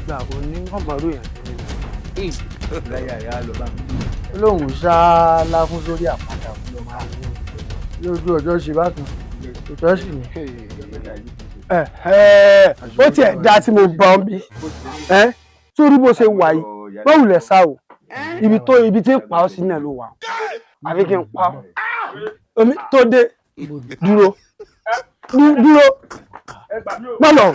gbà kó ní ọmọọrú yẹn láyà yà lọ bá mi. olóhùn ṣá láfún sórí àpáta fún ọmọ àwọn lójú ọjọ́ ṣe bákan òtọ́ sì ni. ó tiẹ̀ dá tí mo bá ọ bí sórí bó ṣe wà yìí báwo lẹ sá o ibi tí ń pa ọ sí náà ló wà àfi kí n pa ọ tó dé dúró mọ̀lọ̀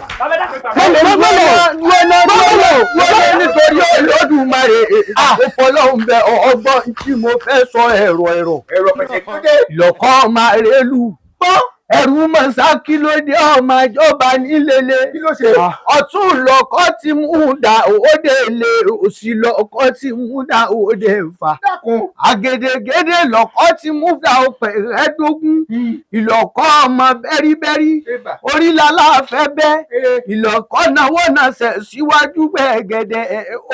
nítorí Olódùmarè àfọlọ́hún bẹ ọgbọ́n tí mo fẹ́ sọ ẹ̀rọ lọ́kọ́ máa rélù ẹ̀rù mọ̀sá kí ló dé ọmọ ìjọba nílele ọ̀tún lọ́kọ́ tí mú dà òde lè òsì lọ́kọ́ tí mú dà òde fà àgèdègèdè lọ́kọ́ tí mú dà òpèrèdógún ìlọ́kọ́ ọmọ bẹ́ríbẹ́rí orílàlá fẹ́ bẹ́ ìlọ́kọ́ náwó náà sẹ̀ síwájú gbẹ̀gẹ̀dẹ̀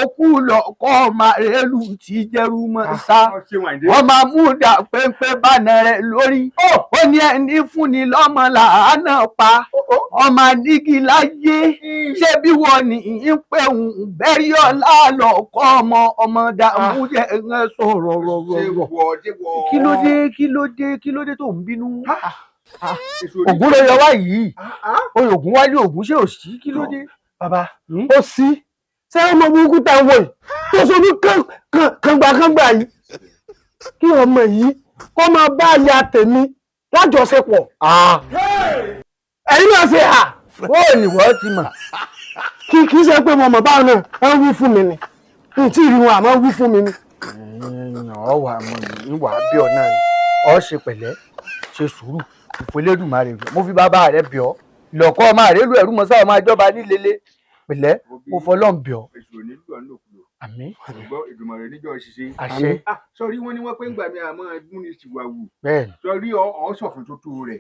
okú lọ́kọ́ ọmọ rẹ́lù tí jẹ́rú mọ̀sá ọmọ múdà pẹ́ńpẹ́ bánà rẹ̀ lórí ó ní ẹni fúnni lọ́mọ làánà pa ọmọ nígi láyé ṣé bí wọ́n ní í pé òun bẹ́rí ọ̀la lọ́kọ́ ọmọ dààmú jẹ́ ẹ sọ̀rọ̀ rọ̀rọ̀ kí ló dé tó ń bínú. ògún ló yọ wá yìí ògún wálé ògún ṣé ò sí kí ló dé. bàbá ó sí ṣé ọmọ burúkú tá a wọ yìí tó sojú kàngbàkàngbà yìí kí ọmọ yìí kó máa bá ya tèmi lájọṣepọ̀. ẹ̀yin náà ṣe hà ó ní wọ́n ti mọ̀ kì í ṣe pé mo mọ̀ báwọn náà wọ́n wí fún mi ni n tí ì rí wọn àmọ́ wí fún mi ni. ọ̀wà àmọ́ ìwà bí ọ náà ni ọ ṣe pẹ̀lẹ́ ṣe sùúrù ìfọlẹ́dùmarè mo fi bàbá rẹ bẹ̀ ọ́ lọ́kọ́ ọmọ rẹ lù ẹ̀rú mọ́sá ọmọ ìjọba nílele pẹ̀lẹ́ mo fọlọ́n bẹ̀ ọ́. àmín. Èdùmàrè níjọ́ ṣiṣẹ́. àṣẹ. sọrí wọn ni wọn pé ń gbà mí àmọ́ múni ṣìwà wù. bẹ́ẹ̀ni. sọrí ọ sọfún tó tó rẹ.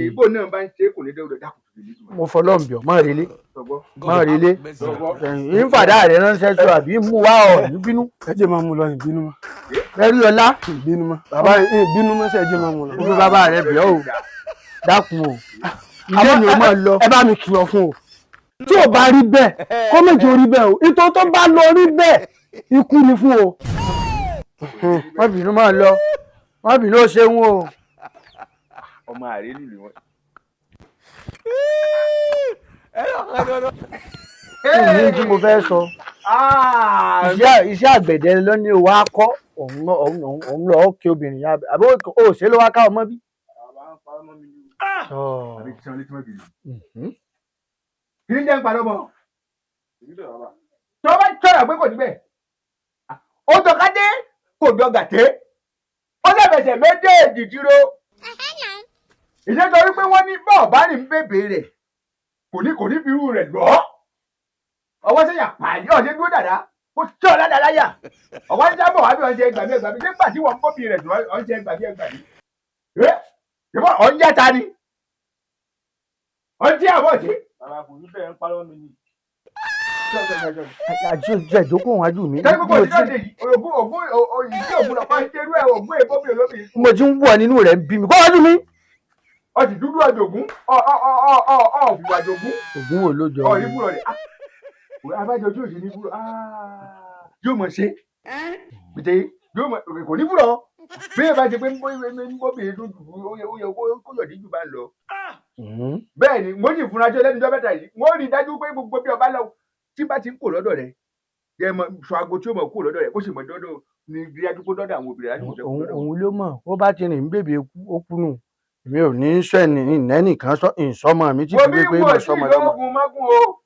ìbò náà bá ń ṣe kò ní dẹ́wọ́dọ̀ dákùn tó lè dùn. mo fọlọ́n bẹ̀ ọ́ má relé ìfàdá rẹ ránṣẹ́ sọ àbí mú wá ọ ní bínú. ẹ jẹ́ máa mú lọ ní bínú mọ́. bẹ́ẹ̀ni ọlá bínú mọ́ bàbá bínú mọ́ sí ẹ jẹ́ máa mú lọ. mo fi bàbá rẹ bẹ̀ ọ́ o dákun o ilé mi ò máa lọ. ẹ bá mi kìlọ̀ fún o tí ò bá rí bẹ́ẹ̀ kó méjì orí bẹ́ẹ̀ o ìtò tó bá lọ rí bẹ́ẹ̀ ikú ni fún o. wọ́n bínú máa lọ wọ́n bínú ó ṣeun o. ọmọ àrélù ni wọn. ní tí mo fẹ́ sọ iṣẹ́ àgbẹ̀dẹ lọ́ní o wá kọ́ òun lọ kí obìnrin yá àbí o ṣe ló wá ká ọmọ bí. kí ni jẹ́ ń padà bọ̀ tó bá tọ̀rọ̀ pé kò ní bẹ́ẹ̀ ó tọ́kadé kò jọ gàtẹ́ ó lẹ́bẹ̀ẹ́sẹ̀ méjèèjì dúró ìṣèjọba pé wọ́n ní bọ́ọ̀bá ní bèbè rẹ̀ kò ní fi irú rẹ̀ lọ́ ọwọ́ sẹ́yìn pààyàn ọ̀sẹ̀ dúró dáadáa kó tí ọ̀la dáadáa yà ọwọ́ ń jábọ̀ wá bí ọ̀sẹ̀ ẹgbàmí nígbà tí wọ́n ń bóbi rẹ̀ dùn ọ̀sẹ̀ ẹgbàmí ìbọn ọ̀njẹ́ ta ni ọ̀njẹ́ àbọ̀ ṣe. bàbá kò ní bẹ́ẹ̀ ń parọ́ mi ni. àjọ ìjókòó wájú mi. sẹ́yìn kò sí ọ̀sẹ̀ yìí ògùn ìdí ògùn lọ́pàá ń ṣerú ẹ̀ ògùn èbóbi olómi. mo ti ń wọ nínú rẹ̀ ń bí mi kó wájú mi. ọtí dúdú ọjọgún ọfìwà jogún. ògún wo ló jọ. ọ̀rí búrọ̀ rẹ̀ abájọ tí ò sí ní búrọ̀ yóò mọ̀ ṣe gbèdé yóò mọ̀ kò ní búrọ̀ bí ẹ bá ti pé bóbìnrin tó dùn ó yẹ kó yọ̀dí jù bá ń lọ. bẹ́ẹ̀ ni mo sì fúnra jọ lẹ́nu dọ́bẹ̀tà yìí wọ́n rí i dájú pé gbogbo bí ọba lọ tí bá ti ń kó lọ́dọ̀ rẹ̀ yẹ mọ sọ aago tí ó mọ̀ kó lọ́dọ̀ rẹ̀ kó sì mọ̀ dọ́dọ̀ ní dídájú kó dọ́dọ̀ àwọn obìnrin láti kó dọ́dọ̀. òun ló mọ̀ ó bá ti rìn ń bèbè ó kú nù èmi ò ní sọ ẹnìkan sọ ìsọmọ mi tí kì í pé mo sọmọ lọmọ. mo bí wọ́n sí lóògùn mágùn o